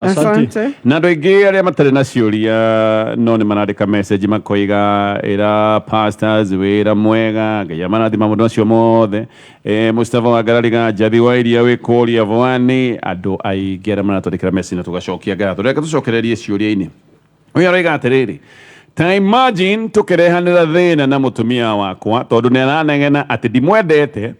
Asante. Na ndo ingi aria matare na ciuria no ni marandika message makoiga era pastors wira mwega ngai marathima mundu acio mothe Mustafa wa Garariga Jathi wa iria wi kuria Vwani andu aingi aria maratwandikira message na tugacokia ngatho reka tucokererie ciuria-ini uyu aroiga atiriri ta imagine tukirehanira thina na mutumia wakwa tondu ni aranegena ati ndimwendete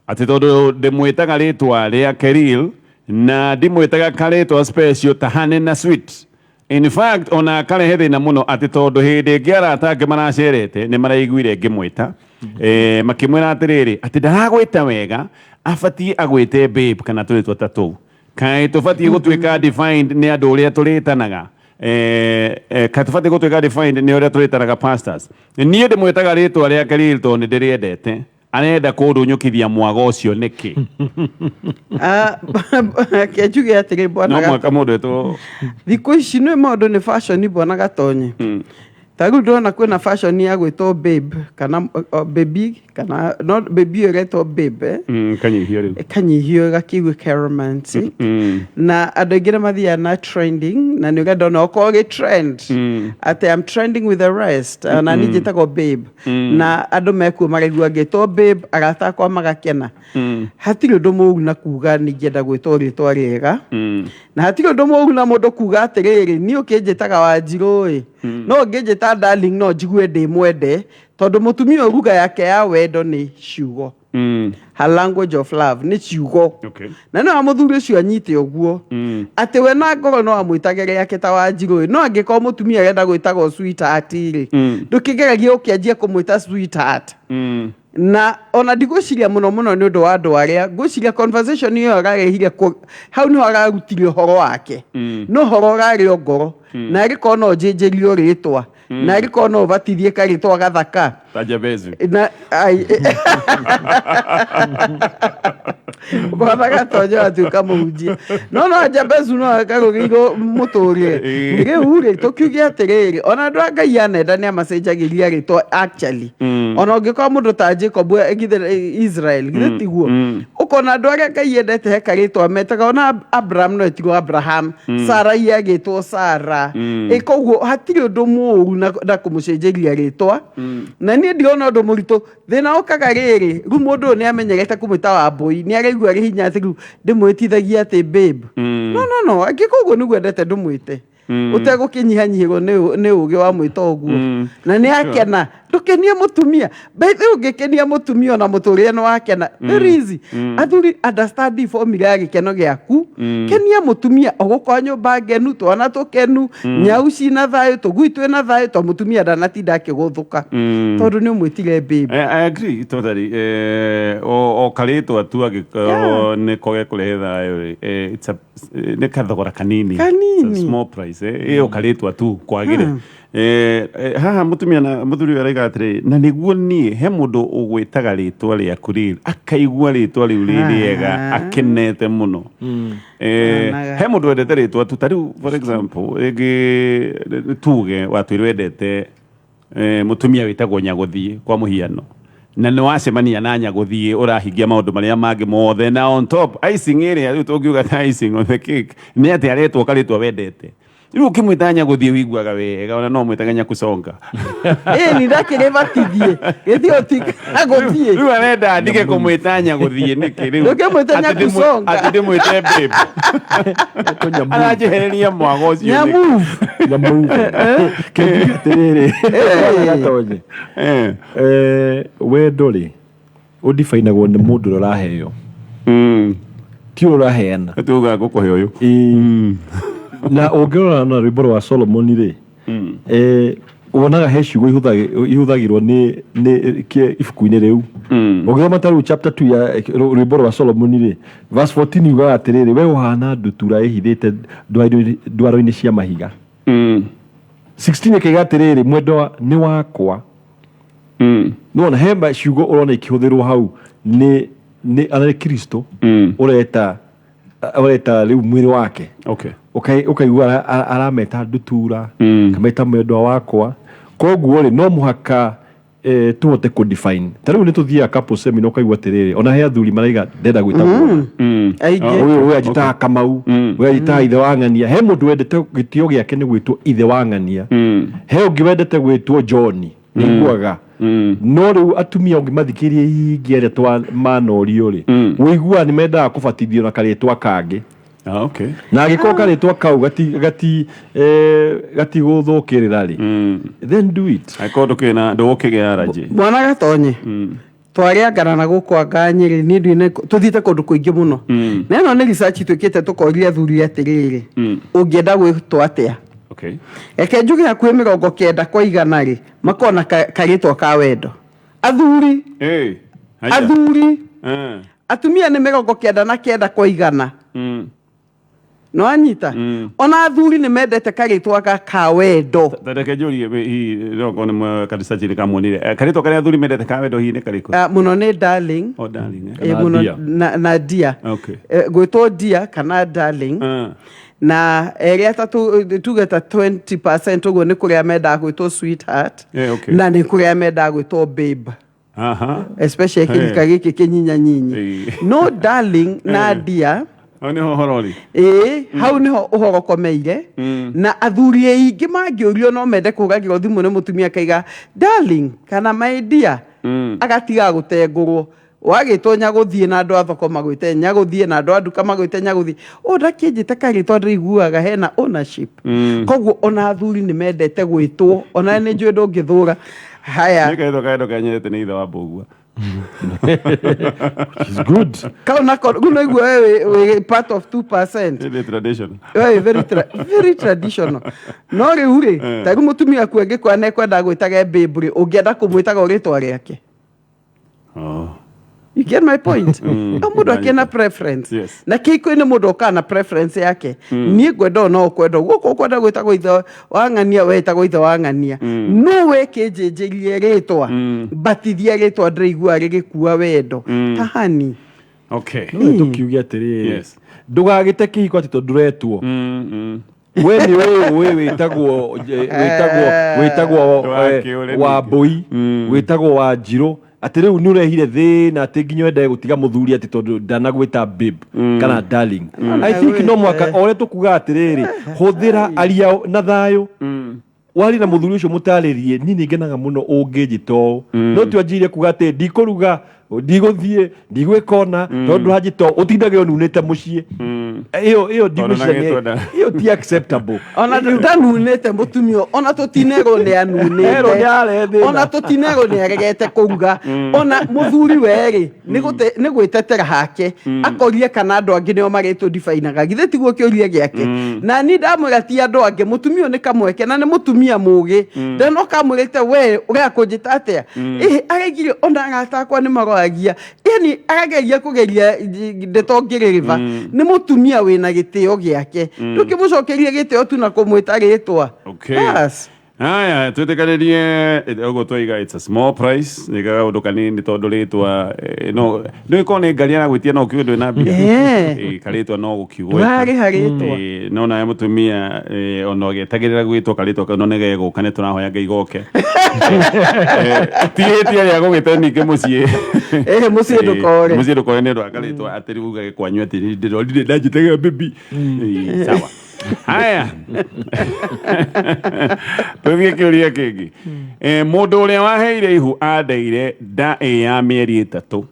ati tondu ndimwitaga ritwa ria Keril na ndimwitaga karitwa special tahane na sweet. In fact ona karehe thina muno ati tondu hindi ingi arata angi maracerete ni maraiguire ngimwita makimwira atiriri ati ndaragwita wega abatie agwite babe kana turitwa tatu kai tubatie gutwika defined ni andu uria turitanaga katufate gutwika defined ni uria turitanaga pastors nie ndimwitaga ritwa ria Keril tondu ndiriendete anenda kundunyukithia mwago ucio niki kiajuge atiri bwana no mwaka mundu eto thikũ ici nĩ maũndũ nĩ fashion bwana gatonye tagu ndona kwĩna fashion ya gwĩtwo babe kana baby kana not baby ĩretwo babe kanyihio rĩu kanyihio gakiugwo caromancy na andũ aingĩ mathiaga na trending na nĩ ũrenda ona okorwo gĩ trend ati I'm trending with the rest na niĩ njĩtagwo babe na andũ mekuo maraigua ngĩtwo babe arata akwa magakena hatirĩ ũndũ mũũru na kuga nĩngĩenda gwĩtwo rĩtwa rĩega na hatirĩ ũndũ mũũru na mũndũ kuga atĩrĩrĩ niĩ ũkĩnjĩtaga Wanjirũ no ngĩnjĩta darling no njigue ndĩ mwende tondu mutumia ruga yake ya wendo ni ciugo her language of love ni ciugo na no amuthuri cio anyite oguo ati we na ngoro no amwitagere yake ta Wanjirũ no angĩkorwo mutumia arenda gwĩtagwo sweetheart ri ndũkĩgeragie ũkĩanjia kũmwĩta sweetheart na ona ndigũciria mũno mũno nĩ ũndũ wa andũ arĩa ngũciria conversation ĩyo ararehire hau nĩho ararutire ũhoro wake no ũhoro ũrarĩ o ngoro na arĩkorwo no njĩnjĩrio rĩtwa na arĩkorwo no ũbatithie karĩtwa gathaka Tajabezu na bwana gatonye atuĩka mũhunjia no Jabezu no akarũgĩirwo mũtũrĩre rĩu rĩ tũkiuge atĩrĩrĩ ona andũ a Ngai anenda nĩ amacenjagĩria rĩtwa actually ona ũngĩkorwo mũndũ ta Jacob Israel githĩ tiguo ũkona andũ arĩa Ngai endete he karĩtwa metaga ona Abraham no etigwo Abraham Sarai agĩtwo Sara koguo hatirĩ ũndũ mũũru na kũmũcenjeria rĩtwa na niĩ ndiona ũndũ mũritũ thĩna ũkaga rĩrĩ rĩu mũndũ ũyũ nĩ amenyerete kũmwĩta Wambũi nĩ araigua rĩ hinya atĩ rĩu ndĩmwĩtithagia atĩ babe no angĩkorwo ũguo nĩguo endete ndũmwĩte utegũkĩnyihanyihĩrwo nĩ ũgĩ wa mwĩta ũguo na nĩ akena ndũkenie mũtumia baithe ũngĩkenia mũtumia ona mũtũrĩre nĩ wakena very easy athuri understand formula ya gĩkeno gĩaku kenia mũtumia ũgũkorwo nyũmba ngenu twana tũkenu nyau cina thayũ tũgui twĩna thayũ to mũtumia ndanatinda akĩgũthũka tondũ nĩ ũmwĩtire babe. I agree totally o karĩtwa tu angĩkorwo nĩ koge kũrehe thayũ nĩ kathogora kanini small price ĩyo karĩtwa tu kwagĩre haha mutumia na muthuri araiga atiri na niguo nie he mundu ugwitaga ritwa ria Keril akaigua ritwa riu ririega akenete muno he mundu wendete ritwa tu tariu for example tuge watu wendete mutumia witagwo Nyaguthie kwa muhiano na nĩ wacemania na Nyaguthie ũrahingia maũndũ marĩa mangĩ mothe na on top icing ĩrĩa rĩu tũngiuga ta icing on the cake nĩ atĩ aretwo karĩtwa wendete rĩu ũkĩmwĩta Nyaguthie wĩiguaga wega ona no mwĩtage Nyakusonga nĩ ndakĩrĩbatithie gĩthio tigagũthiĩ rĩu arenda ndige kũmwĩta Nyaguthie nĩkĩ rĩu ũkĩmwĩta Nyakusonga atĩ ndĩmwĩte babe aranjehereria mwago ũcio nyamu kĩrĩrĩ gatonye wendo rĩ ũdifainagwo nĩ mũndũ ũrĩa ũraheo ti ũrĩa ũraheana tuga gũkũhe ũyũ na ũngĩrora na rwĩmbo rwa Solomon rĩ wonaga he ciugo ihũthagĩrwo nĩ ibuku-inĩ rĩu ũngĩthoma ta rĩu chapter 2 ya rwĩmbo rwa Solomon rĩ verse 14 yugaga atĩrĩrĩ we ũhana ndutura ĩhithĩte ndwaro-inĩ cia mahiga 16 ĩkaiga atĩrĩrĩ mwendwa nĩ wakwa nĩwona he ciugo ũrona ikĩhũthĩrwo hau nĩ Kristo ũreta rĩu mwĩrĩ wake ukaigua arameta ndutura kameta mwendwa wakwa koguo rĩ no mũhaka tuhote ku define tariu ni tuthia couple seminar kaigwa tiriri ona he athuri maraiga ndenda gwita mwana we ajita Kamau we ajita ithe wa ng'ania he mundu wendete gitio giake ni gwitwo ithe wa ng'ania he ungi wendete gwitwo John niguaga no riu atumia ungi mathikirie ingiere twa manorio ri wiguani mendaga kubatithio na karitwa kangi okay na giko karitwa kau gati guthukirira ri then do it akondo kina ndugukigea raje mwana gatonye twaria ngarana gukwanga Nyeri ni ndu tuthite kundu kuingi muno na ino ni research twikite tukoria athuri atiriri ungienda gwitwo atia okay eke njuge hakuhi 90 kwa igana ri makona karitwa ka wendo athuri athuri atumia ni 99 kwa igana no anyita ona athuri ni mendete karitwa ka wendo tareke njuri hi roko ni kanisa jiri kamonire karitwa kari athuri mendete ka wendo hi ni kariko muno ni darling darling muno na dia okay gwitwo dia kana darling na area tugeta 20% ugo ni kuria menda gwitwo sweetheart na ni kuria menda gwitwo babe especially kika giki kinyinya nyinyi no darling na dia oni horori hau niho uhoro komeire na athuri aingi mangiorio no mende kugagiro thimu ni mutumia kaiga darling kana my dear agatiga gutengurwo wagitwo nyaguthie na andu athoko magwite nyaguthie na andu anduka magwite nyaguthie ndakinjite karitwa ndiguaga hena ownership koguo ona athuri ni mendete gwitwo ona ni njui ndungithura haya nikaitwo kaendo kanyete ni ithe wa mbugua which is good kauna kuno igwe we part of 2% the tradition very traditional no riu ri tari mutumia kwenge kwa ne kwenda gwitaga babe ungienda kumwitaga ritwa riake you get my point mundu akena preference yes. na kiko ni mundu kana preference yake ni gwenda no kwenda guko kwenda gwitagwo ithe wa ng'ania wetagwo ithe wa ng'ania no weke jejerie ritwa batithia ritwa ndiraigua rigikua wendo tahani okay no tukiugia atiri ndugagite kihiko ati nduretwo we ni wewe witagwo wa Mbui witagwo wa Njiro ati riu ni urehire thina ati nginya wende gutiga muthuri ati tondu ndanagwita babe kana darling I think no mwaka ore tukuga atiriri huthira aria na thayo wari na muthuri ucio mutaririe ni ngenaga muno ungijito no twanjirie kuga ati ndikuruga ndiguthie ndigwikona tondu hajito utindage onunete mucii iyo division iyo ti acceptable ona ndanunete mutumio ona tutinero ni anunete ona tutinero ni aregete kuruga ona muthuri weri ni gwitetera hake akorie kana andu angi nio magetwo difainaga githe tiguo kiuria giake na ni ndamwirati andu angi mutumio ni kamweke na ni mutumia mugi ndeno kamwirite we urakunjita atia aregire ona agatakwa ni maroagia yani arageria kugeria ndetongiririva ni mutumia wina gitio giake ndukimucokeria gitio tu na kumwita ritwa yes aya twetekanirie ogo toiga it's a small price niga undu kanini tondu ritwa no ikone ngaria na gwitia no kiundu na bia karitwa no gukiugwa wari haritwa no na mutumia ono getagirira gwitwa karitwa no nege gukane turahoya ngai goke tieti ya gogete ninge mucie mucie ndukore ni ndo akaritwa atiri uga kwanywa atiri ndiro ndajitega baby sawa haya tuthie kiuria kingi mundu uria waheire ihu andeire nda ya mieri 3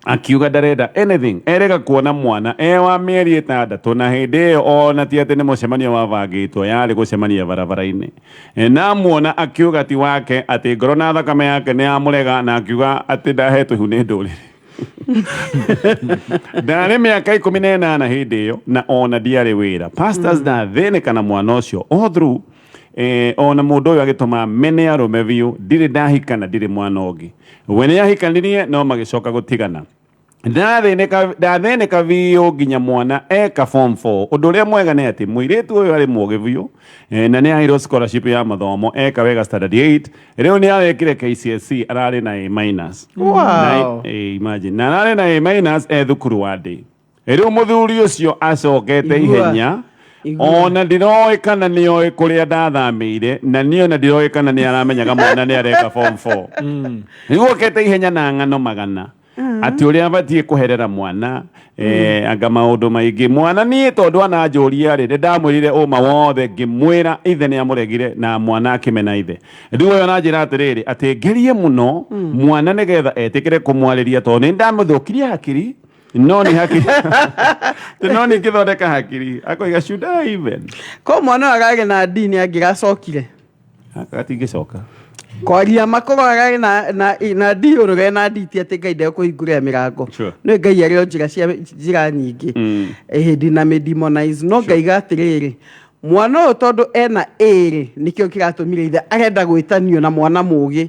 akiuga ndarenda anything erega kuona mwana wa mieri 6 na hindi iyo ona ti ati ni mucemanio wabangitwo yari gucemania barabara-ini na muona akiuga ti wake ati ngoro na thakame yake ni amurega na akiuga ati ndahetwo ihu ni nduriri ndari miaka 18 hindi iyo na ona ndiari wira pastors na thene kana mwana ucio all through ona mundu uyu agituma mene arume biu ndiri ndahikana ndiri mwana ungi wene yahikanirie no magicoka gutigana ndatheneka biu nginya mwana eka form 4 undu uria mwega ni ati muiritu uyu ari mugi biu na ni airo scholarship ya mathomo eka wega standard 8 riu ni awekire KCSE arari na A-. Wow. Imagine na arari na A- thukuru wa day riu muthuri ucio acokete ihenya ona ndiroe kana nioe kuria ndathamire na niyo na ndiroe kana ni aramenyaga mwana ni areka form 4 niguo kete ihenya na ng'ano magana ati uria batie kuherera mwana anga maundu maingi mwana ni tondu ana njuria ri ndamwirire uma wothe ngimwira ithe ni amuregire na mwana akimena ithe ndigo yo na njira atiriri ati ngerie muno mwana nigetha etikire kumwariria tondu ndamuthukiria hakiri no ni hakiri no ni ngithondeka hakiri akoiga should I even ko mwana agage na dini angiracokire akatingicoka kwaria makoraga na ndiuruge na nditi ati Ngai ndekuhingũrĩra mĩrango nĩ Ngai arĩ njĩra nyingĩ hĩndĩ na demonize no Ngai gatirĩrĩ mwana ũyũ tondũ ena ĩrĩ nĩkĩo kĩratũmire ithe arenda gwĩtanio na mwana mũgĩ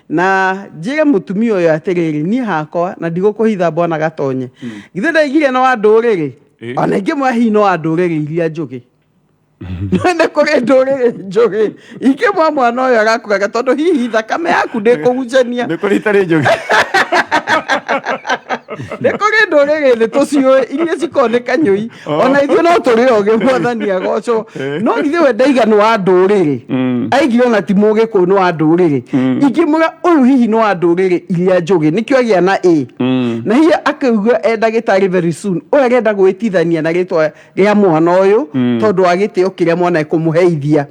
na njĩre mũtumia ũyũ atĩrĩrĩ niĩ hakwa na ndigũkũhitha mbona gatonye githĩ ndaigire no andũrĩrĩ ona ingĩ mwahi no andũrĩrĩ iria njũgĩ nĩ kũrĩ ndũrĩrĩ njũgĩ ingĩ mwana ũyũ agakũraga tondũ hihi thakame yaku ndĩkũgucania nĩ kũrĩ itarĩ njũgĩ nĩ kũrĩ ndũrĩrĩ thĩ tũciũĩ iria cikoneka nyũi ona ithuĩ no tũrĩ ogĩ mwathani agocwo no ithuĩ we ndaiga nĩ wa ndũrĩrĩ aigire ona ti mũgĩkũyũ nĩ wa ndũrĩrĩ ingĩmũra ũyũ hihi nĩ wa ndũrĩrĩ iria njũgĩ nĩkĩo agĩa na na hihi akaigua ndagĩtarĩ very soon ũyũ arenda gwĩtithania na rĩtwa rĩa mwana ũyũ tondũ wa gĩtĩo kĩrĩa mwana ekũmũheithia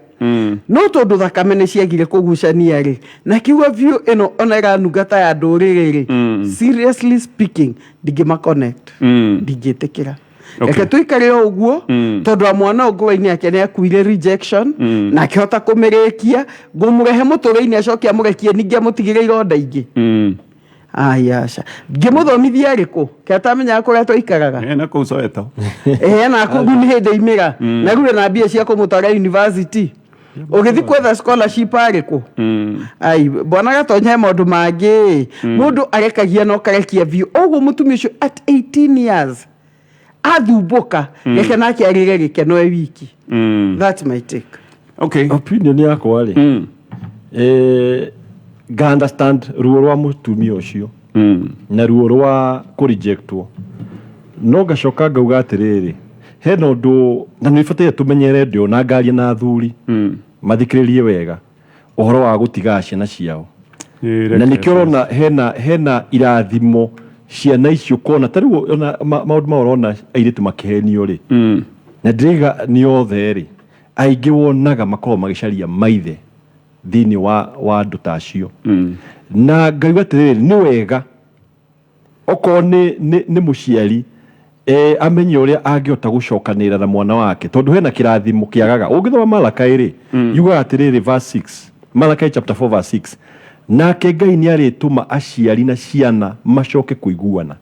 no tondũ thakame nĩ ciagire kũgucania rĩ na kiugo biũ ĩno ona ĩranungata ya ndũrĩrĩ rĩ seriously speaking ndingĩma connect ndingĩtĩkĩra reke tũikare o ũguo tondũ wa mwana ngũrũ-inĩ yake nĩ akuire rejection na akĩhota kũmĩrĩkia ngũmũrehe mũtũrĩ-inĩ acoke amũrekie ningĩ amũtigĩre ironda ingĩ ayasha ngĩmũthomithia rĩkũ ketamenyaga kũrĩa twaikaraga na kũu Soweto na kũu nĩ hĩndĩ imĩra na rĩu na mbia cia kũmũtwara university ũgĩthi kwetha scholarship arĩkũ ai bona gatonya maũndũ mangĩ mũndũ arekagia no karekia biũ ũguo mũtumia ũcio at 18 years athumbũka reke nake arĩre gĩkeno wiki that's my take okay opinion yakwa rĩ ga understand ruo rwa mũtumia ũcio na ruo rwa kũrejectwo no gacoka ngauga atĩrĩrĩ hena ũndũ na nĩ bataire tũmenyere ndĩo na ngaria na athuri mathikĩrĩrie wega ũhoro wa gũtiga ciana ciao na nĩkĩo ũrona hena irathimo ciana icio kona ta rĩu ona maũndũ ma ũrona airĩtu makĩhenio rĩ na ndĩrĩga nĩ othe rĩ aingĩ wonaga makorwo magĩcaria maithe thĩinĩ wa andũ ta acio na ngauga atĩrĩrĩ nĩ wega okorwo nĩ mũciari amenye ũrĩa angĩhota gũcokanĩrĩra na mwana wake tondũ hena kĩrathimo kĩagaga ũngĩthoma Malakai rĩ yugaga atĩrĩrĩ verse 6 Malakai chapter 4 verse 6 nake Ngai nĩ arĩtũma aciari na ciana macoke kũiguana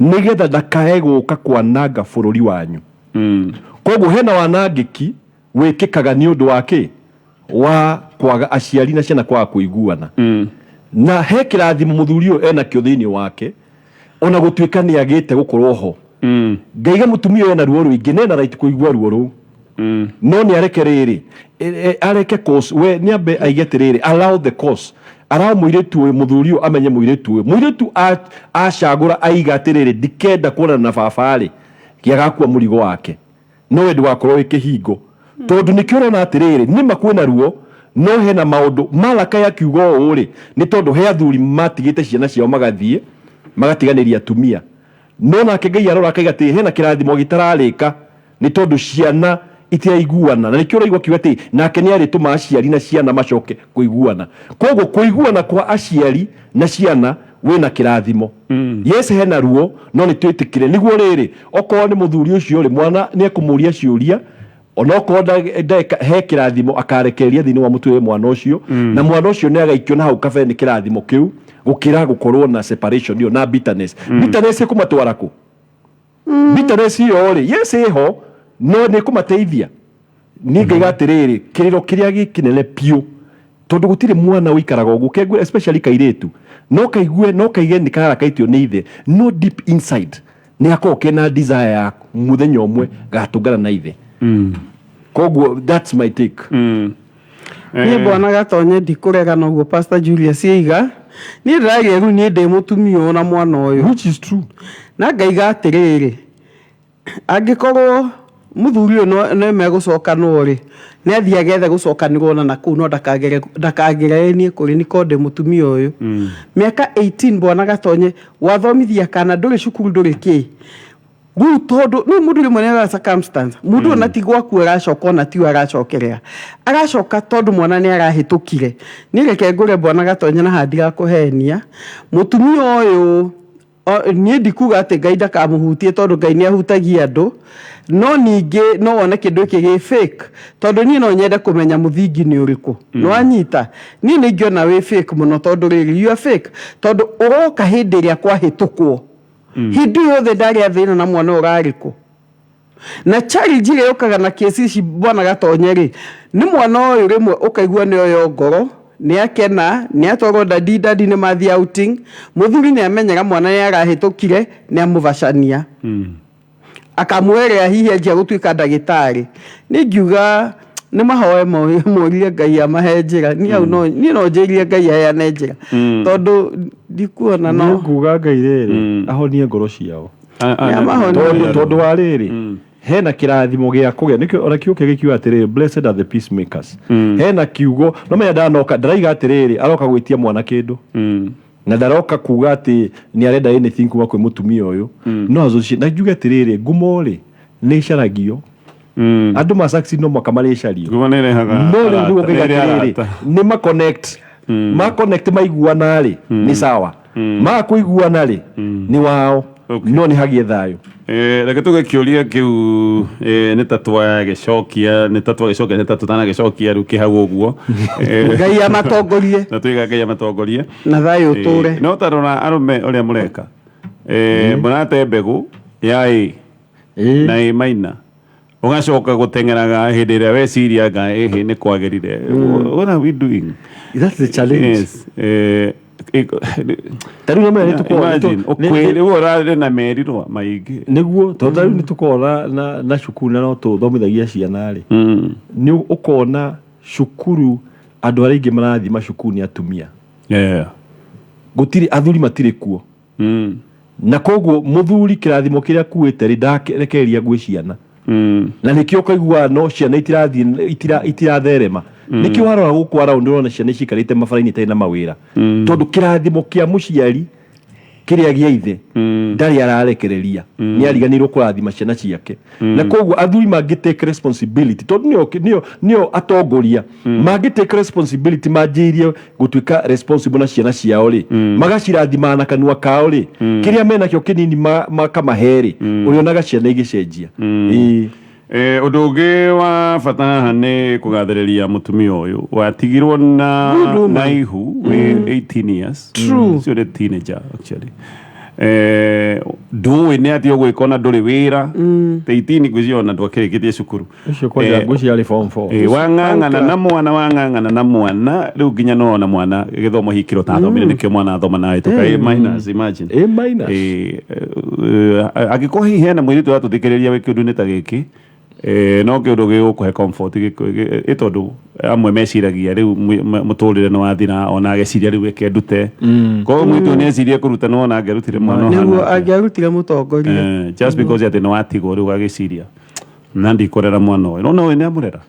nĩgetha ndakae gũka kwananga bũrũri wanyu koguo hena wanangĩki wĩkĩkaga nĩ ũndũ wake wa kwaga aciari na ciana kwaga kũiguana na he kĩrathimo mũthuri ũyũ enakĩo thĩinĩ wake ona gũtuĩka nĩ agĩte gũkorwo ho ngaiga mũtumia ũyũ ena ruo rũingĩ nena right kũigua ruo rũu no nĩ areke rĩrĩ areke course we nĩ ambe aige atĩrĩrĩ allow the course allow mũirĩtu ũyũ mũthuri ũyũ amenye mũirĩtu ũyũ mũirĩtu acagũra aiga atĩrĩrĩ ndikenda kuonana na baba rĩ kĩagakua mũrigo wake no we ndũgakorwo wĩ kĩhingo tondũ nĩkĩo ũrona atĩrĩrĩ nĩma kwĩna ruo no hena maũndũ Malakai akiuga ũũ rĩ nĩ tondũ he athuri matigĩte ciana ciao magathiĩ magatiganĩria atumia no nake Ngai arora akaiga atĩ hena kĩrathimo gĩtararĩka nĩ tondũ ciana itiaiguana na nĩkĩo ũraigua kiuga atĩ nake nĩ arĩtũma aciari na ciana macoke kũiguana koguo kũiguana kwa aciari na ciana wĩna kĩrathimo yes hena ruo no nĩ twĩtĩkire nĩguo rĩrĩ okorwo nĩ mũthuri ũcio rĩ mwana nĩ ekũmũria ciũria ona okorwo he kĩrathimo akarekereria thĩinĩ wa mũtwe mwana ũcio na mwana ũcio nĩ agaikio na hau kabere nĩ kĩrathimo kĩu gũkĩra gũkorwo na separation ĩyo na bitterness bitterness ĩkũmatwara kũ bitterness ĩyo rĩ yes ĩho no nĩ kũmateithia niĩ ngaiga atĩrĩrĩ kĩrĩro kĩrĩa gĩkĩnene piũ tondũ gũtirĩ mwana ũikaraga ũguo kegwe especially kairĩtu no kaige nĩ karakaitio nĩ ithe no deep inside nĩ akorwo kena desire ya mũthenya ũmwe gatũngana na ithe koguo that's my take niĩ bwana gatonye ndikũrega noguo Pastor Julius Iga niĩ ndĩragia rĩu niĩ ndĩ mũtumia ũyũ na mwana ũyũ which is true na ngaiga atĩrĩrĩ angĩkorwo muthuri no megucoka no ri ni athiagethe gucokanirwo na kuu no ndakagerenie kuri ni konde mutumia uyu miaka 18 bwana gatonye wathomithia kana nduri cukuru nduri ki gu tondu ni mundu rimwe ni circumstance mundu ona ti gwaku aracoka ona ti aracokerera aracoka tondu mwana ni arahitukire ni reke ngure bwana gatonye na handi ga kuhenia mutumia uyu ni ndikuga ati Ngai ndakamuhutie tondu Ngai ni ahutagia andu no ninge no wona kindu iki fake tondu ni no nyende kumenya muthingi ni uriku no anyita ni ningiona we fake muno tondu riri you are fake tondu uroka hindi ria kwa hitukwo hindi yothe ndari athina na mwana urariku na challenge ile yokaga na kesi ici bwana gatonye ri ni mwana uyu rimwe ukaigua ni oyo ngoro ni akena ni atwarwo dadi ni mathi outing muthuri ni amenyaga mwana ni arahitukire ni amuvacania akamwerea hihi ajia gutuika ndagitari ni ngiuga ni mahoe morie Ngai amahe njira ni au no njirie Ngai aya ne njira tondu ndikuona no nguga Ngai riri ahonie ngoro ciao tondu wa riri hena kirathimo gia kugia nikio ona kiuke gikiuga atiriri blessed are the peacemakers hena kiugo no menya ndanoka ndaraiga atiriri aroka gwitia mwana kindu na ndaroka kuga ati ni arenda anything kuma kwi mutumia uyu no azoci na njuge atiriri ngumori ni caragio andu ma succeed no makamari cario gumanere haga no ndugo ngai ni ma connect maiguana ri ni sawa ma kuiguana ri ni wao no ni hagie thayo reke tugekiuria kiu ni tatwa gicokia ni tatutana gicokia ru kihau uguo Ngai amatongorie na tuiga Ngai amatongorie na thayo ture no tarona arume uria mureka murate mbegu yai na maina ugacoka gutengeraga hindi ria weciria Ngai ni kwagerire what are we doing that's the challenge yes taru no meri ukwiri urare na merirwa maingi niguo tondu ni tukora na cukuru no tuthomithagia ciana ri ni ukona cukuru andu aringi marathi macukuru ni atumia gutiri athuri matiri kuo na koguo muthuri kirathimo kiria kuite ri ndarekeria ngwe ciana na nikio kaigua no ciana itiratherema nikio warora guku around urona ciana cikarite mabaraini tena mawira tondu kirathimo kia muciari kiria gia ithe ndari ararekereria ni ariganirwo kurathima ciana ciake na koguo athuri mangitake responsibility tondu nio atongoria mangitake responsibility manjirie gutuika responsible na ciana ciao ri magacirathima na kanua kao ri kiria mena kio kinini makamaheri urionaga ciana igicenjia undu ungi wa bata haha ni kugathĩrĩria mutumia uyu watigirwo na ihu we 18 years so the teenager actually nduwe ni ati ogwika ona nduri wira 18 ngwiziona ndwakirikitie cukuru ucio kwaja ngwici ari form 4 wang'ang'ana na mwana riu nginya no ona mwana githomo hikiro ta thomire nikio mwana athoma na ituka minus imagine agiko hihi hena mwiritu atuthikiriria we kindu ni ta giki no kindu gigukuhe comfort itondu amwe meciragia riu muturire no wathina ona ageciria riu ekendute ko mwitu ni ecirie kuruta no ona angerutire mwana niguo angerutire mutongoria just because ati no atigo riu ageciria na ndikorera mwana uyu no ni amurera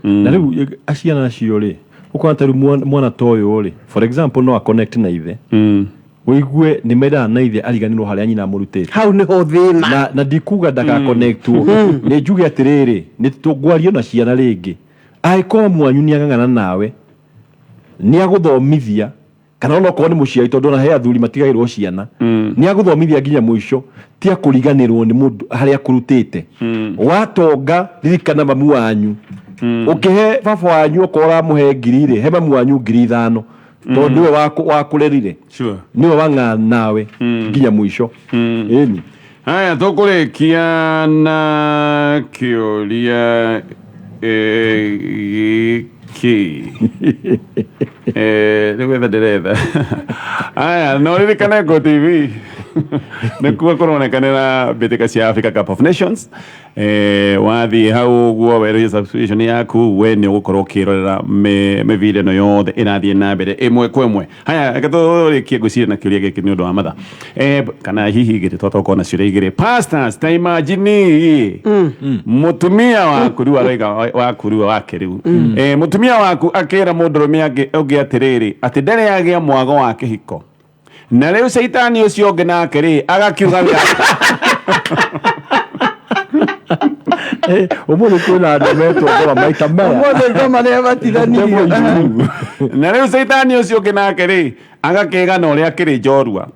na riu aciana nacio ri ukona taru mwana toyo ri for example no a connect na ithe wigue ni meda na ithe ariganirwo haria nyina murutete hau ni ho thina na ndikuga ndaka connectwo ni njuge atiriri ni tugwario na ciana ringi aiko mwanyu ni ang'ang'ana nawe ni aguthomithia kana ono ko ni muciari tondu na he athuri matigairwo ciana ni aguthomithia nginya muico ti akuriganirwo ni mundu haria kurutete watonga ririkana mamu wanyu ukihe baba wanyu ukora muhe ngiri he mamu wanyu 5,000 tondu we wakurerire niwe wang'ana nawe nginya muico eni haya tukurikia na kiuria giki Nĩgwetha ndĩretha. Aya, no ririkane Go TV. Nĩkuo kũronekanĩra mbĩtĩka cia Africa Cup of Nations. Wathiĩ hau ũguo wererie subscription yaku, we nĩ ũgũkorwo ũkĩrorera mĩbira ĩno yothe ĩrathiĩ na mbere ĩmwe kwa ĩmwe. Haya, reke tũrĩkie ngwĩciria na kĩũria gĩkĩ nĩ ũndũ wa mathaa. Kana hihi gĩtĩ twakorwo na ciũria igĩrĩ. Pastors, ta imagine mũtumia waku rĩu araiga waku rĩu wake rĩu. Mũtumia waku akĩra mũndũrũme ũngĩ atĩrĩrĩ atĩ ndarĩ yagĩa mwago wa kĩhiko. Na rĩu caitani ũcio ũngĩ nake rĩ agakiuga Ũmũthĩ kwĩna andũ metwo maita maya. Ũmũthĩ ngoma nĩ abatithanirio. Na rĩu caitani ũcio ũngĩ nake rĩ agakĩgana ũrĩa akĩrĩ njorua.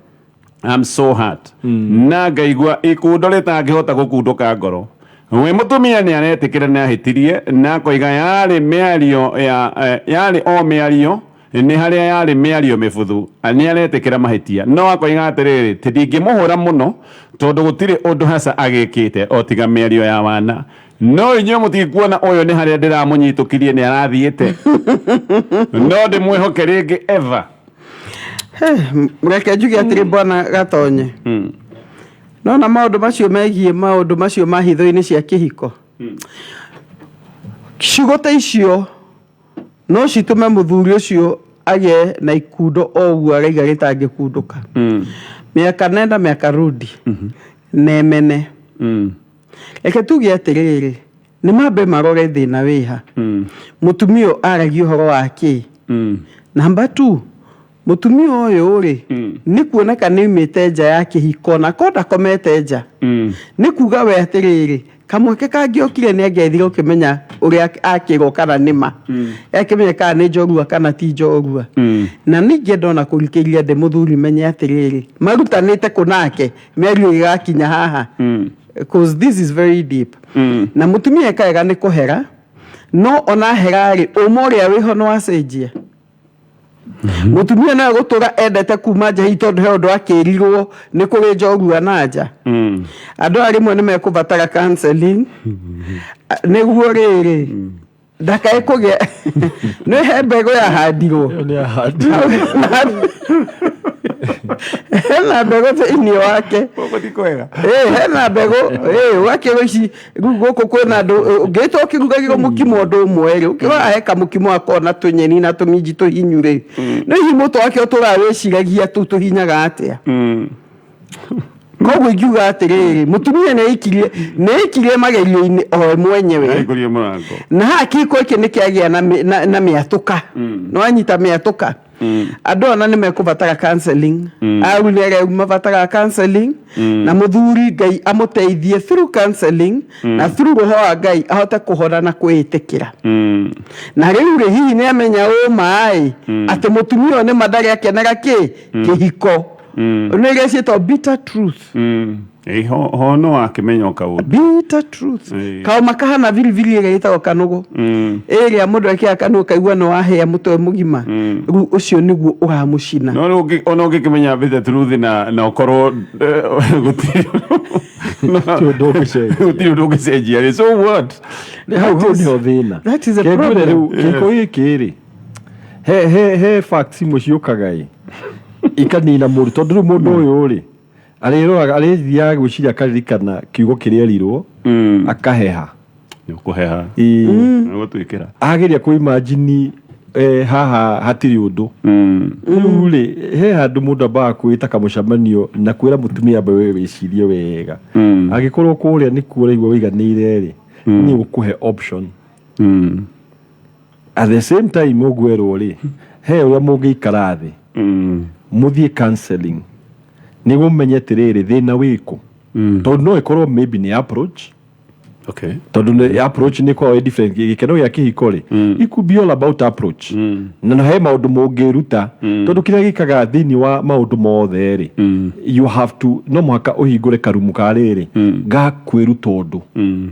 I'm so hurt. Na ngaigua ikundo rĩtangĩhota gũkundũka ngoro. We mũtumia nĩ aretĩkĩra nĩ ahĩtirie na koiga yarĩ mĩario yarĩ o mĩario nĩ harĩa yarĩ mĩario mĩbuthu nĩ aretĩkĩra mahĩtia no akoiga atĩrĩrĩ ti ndingĩmũhũra mũno tondũ gũtirĩ ũndũ hasa agĩkĩte o tiga mĩario ya wana no inyuĩ mũtikuona ũyũ nĩ harĩa ndĩramũnyitũkirie nĩ arathiĩte no ndĩmwĩhoke rĩngĩ ever. Reke njuge atĩrĩ bwana Gatonye. No na maũndũ macio megiĩ maũndũ macio ma hitho-inĩ cia kĩhiko. Ciugo ta icio no citũme mũthuri ũcio agĩe na ikundo o ũguo araiga gĩtangĩkundũka. Mĩaka nenda mĩaka rudi. Nemene. Reke tuge atĩrĩrĩ nĩ mambe marore thĩna wĩha. Mũtumia ũyũ aragia ũhoro wa kĩ. Number 2 mũtumia ũyũ rĩ nĩ kuoneka nĩ umĩte nja ya kĩhiko na konda komete nja. Nĩ kuga we atĩrĩrĩ kamweke kangĩokire nĩ angĩethire ũkĩmenya ũrĩa akĩrwo kana nĩma. Akĩmenya kana nĩ njorua kana ti njorua. Na ningĩ ndona kũrikĩria ndĩ mũthuri menye atĩrĩrĩ marutanĩte kũnake mĩario ĩgakinya haha. Because this is very deep. Na mũtumia ekaga nĩ kũhera no ona hera rĩ ũmwe ũrĩa wĩho no acenjia. Mũtumia no gũtũra endete kuma nja hihi tondũ he ũndũ akĩrirwo nĩ kũrĩ njorua na nja. Andũ arĩmwe nĩ mekũbatara counseling nĩguo rĩrĩ ndakae kũgĩa nĩ he mbegũ yahandirwo hena mbegũ thĩinĩ wake hena mbegũ wakĩrwo ici gũkũ kwĩna andũ ngĩtwo ũkĩrugagĩrwo mũkimo ũndũ ũmwe rĩ ũkĩrora he kamũkimo akona tũnyeni na tũminji tũhinyu rĩ no hihi mũtwe wake ũtũraga wĩciragia tũu tũhinyaga atĩa. Koguo ingiuga atĩrĩrĩ mũtumia nĩaikirie magerio-inĩ o mwenyewe na hakiko iki nĩ kĩagĩa na mĩatũka no anyita mĩatũka. Andũ ona nĩ mekũbatara counseling. Arĩu nĩ mabatara counseling na mũthuri Ngai amũteithie through counseling na through roho wa Ngai ahote kũhona na kwĩĩtĩkĩra. Na rĩu rĩ hihi nĩ amenya ũma atĩ mũtumia nĩ mandarĩ akenaga kĩhiko. Nĩ gĩciĩtwo bitter truth. Ho no akĩmenya kaũndũ. Bitter truth. Kauma kahana vilivili ĩgĩtagwo kanũgũ. Ĩrĩa mũndũ ekĩra kanũgũ kaigua no ahĩa mũtwe mũgima. Rĩu ũcio nĩguo ũramũcina. No ona ũngĩkĩmenya bitter truth na ũkorwo gũtirĩ ũndũ ũngĩcenjia. So what? Hau nĩho thĩna. That is a problem. Gĩko gĩkĩ rĩ he facts imwe ciũkaga ikanina mũndũ tondũ rĩu mũndũ ũyũ rĩ arĩroraga arĩthiaga gwĩciria akaririkana kiugo kĩrĩa erirwo akaheha kũheha gũtwĩkĩra ageria kwĩimagine haha hatirĩ ũndũ rĩu rĩ he handũ mũndũ ambaga kwĩta kamũcemanio na kwĩra mũtumia ambe we wĩcirie wega angĩkorwo kũrĩa nĩ kuo ũraigua wĩiganĩire rĩ nĩ gũkũhe option at the same time ũgwerwo rĩ he ũrĩa mũngĩikara thĩ muthie counseling nĩguo menye atĩrĩrĩ thĩna wĩkũ tondũ no ĩkorwo maybe nĩ approach. Okay. Tondũ approach nĩ kwa different gĩkeno gĩa kĩhiko rĩ it could be all about approach na he maũndũ mũngĩruta tondũ kĩrĩa gĩkaga thĩinĩ wa maũndũ mothe rĩ you have to no mũhaka ũhingũre karumu ka rĩrĩ ga kwĩruta ũndũ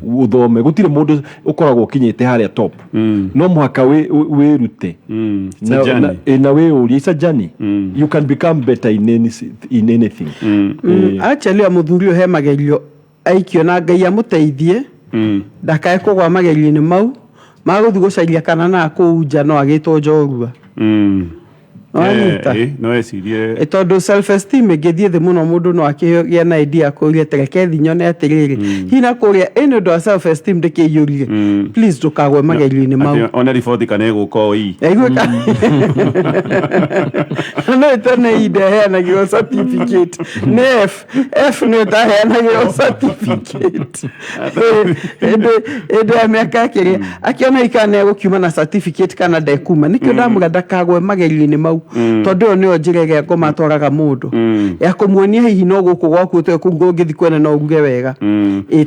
ũthome gũtirĩ mũndũ ũkoragwo ũkinyĩte harĩa top no mũhaka wĩrute na wĩũrie it's a journey you can become better in anything. Actually mũthuri ũyũ he magerio aikio na Ngai amũteithie ndakae kũgwa magerio-inĩ mau magũthiĩ gũcaria kana na kũu nja no agĩtwo njorua. no esirie etondo self esteem ngithie the muno mundu no akihia na idea kuria tereke thinyo ne atiriri hina kuria eno do self esteem ndikiyurie please ndukagwe magerio-ini mau ona report kana iguko ii aiguka no tene ide hena gyo certificate ne f ne ta hena gyo certificate ede ameka kiri akiona ikane gukiuma na certificate kana dekuma nikyo ndamuga ndakagwe magerio-ini mau tondu ni onjirege ngomatwaraga mundu ya kumuonia hihi no guku gwaku te kungithi kwene no uge wega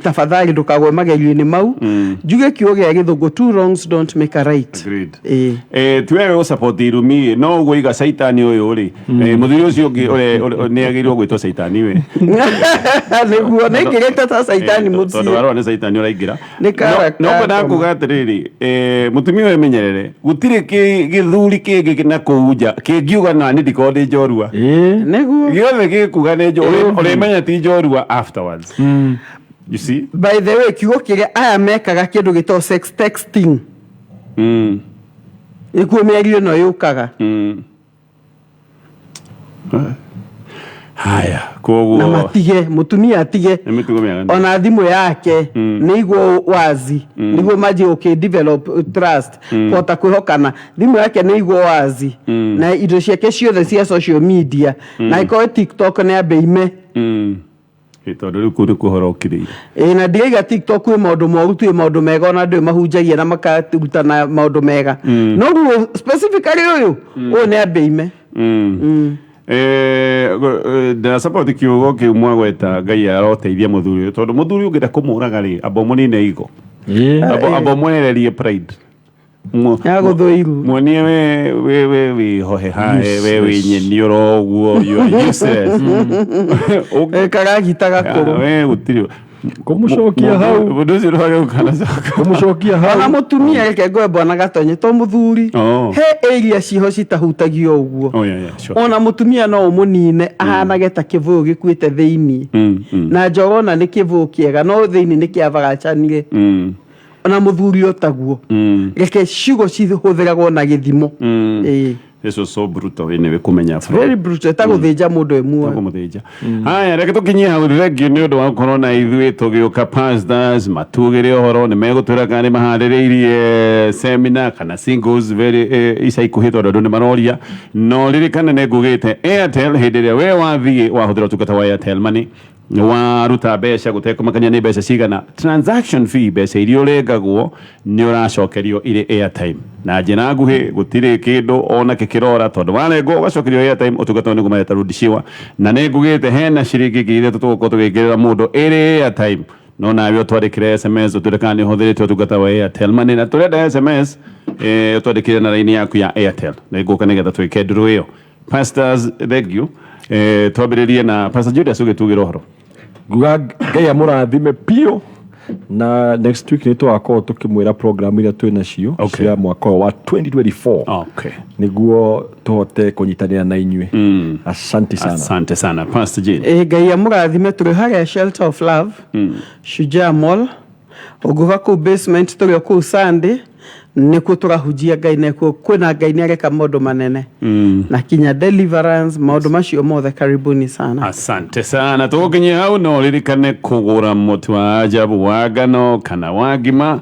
tafadhali ndukagwe magerio-ini mau njuge kiugo gia githungu two wrongs don't make a right tuwe support irumi no guiga saitani uyu ri muthuri ucio ni agirwo gwitwo saitani we niguo na ikirete ta saitani muthii tondu warwa ni saitani uraingira no kwenda kuga atiriri mutumia we menyerere gutire githuri kingi na kuuja kingiuga na ni ndikode njorua niguo giothe gikuga ni njorua urimenya ti njorua afterwards you see by the way kiugo kiria aya mekaga kindu gito sex texting ikuo mĩario no yukaga haya koguo na matige mutumia atige ona thimu yake nĩiguo wazi nĩguo maji develop trust kota kwihokana thimu yake nĩiguo wazi na indo ciake ciothe cia social media na iko TikTok na beime tondu riu kuri kuhora ukiriire na ndiga TikTok kwi maundu moru tu maundu mega ona ndu mahunjagia na makarutana maundu mega no guo specifically uyu ni abeime da support kiugo kiumwa gweta ngai aroteithia muthuri tondu muthuri ungida kumuraga ri abo munine igo abo mwererie pride muonie we hohe hae we nyeni oroguo you useless karagita gakuru we gutiri kumucokia hau buduzi roho kana kumucokia hau na mutumia reke ngwe bwana gatonye to muthuri he area ciho citahutagio uguo ona mutumia no umunine ahanage ta kivuyo gikuite thiini na njogona ni kivuyo kiega no thiini ni kiavagachanire ona muthuri otaguo reke ciugo cihũthĩragwo na gĩthimo This was so brutal we kumenya very brutal taguthinja mundu emwe tagumuthinja haya reke tukinyia hau regi ni undu wa corona ithui tugiuka pastors matugire horo ni megutwira kana mahaririirie seminar kana singles very isa ikuhitwo ndu ni maroria no ririkana ne ngugite Airtel hindire we wathie wahuthira tukata wa Airtel money waruta mbeca gutekumakania ni mbeca cigana transaction fee mbeca iria urengagwo ni uracokerio ire airtime na njira nguhi gutire kindu ona kikirora tondu warengwo ugacokerio airtime utungata ni gumeta rudishiwa na ni ngugite hena ciringi ngiri tutuko tugikirira mundu ire airtime no nawe utwarikire SMS uturekana ni huthirite utungata wa Airtel money na turenda SMS utwarikire na line yaku ya Airtel na iguka nigetha twike nduru iyo pastors thank you twambiririe na Pastor Judas ugitugira horo nguga ngai amurathime pio na next week ni twakorwo tukimwira program iria twina cio cia mwaka wa 2024 niguo tuhote kunyitanira na inyue asante sana Pastor Jane ngai amurathime turi haria Shelter of Love Shujaa Mall uguva ku basement turi ku Sunday nikuo turahujia ngai nekuo kwina ngai ni areka maundu manene na kinya deliverance maundu macio mothe karibuni sana asante sana tuginyia hau no ririkane kugura mutu wa ajabu wa ngano kana wa ngima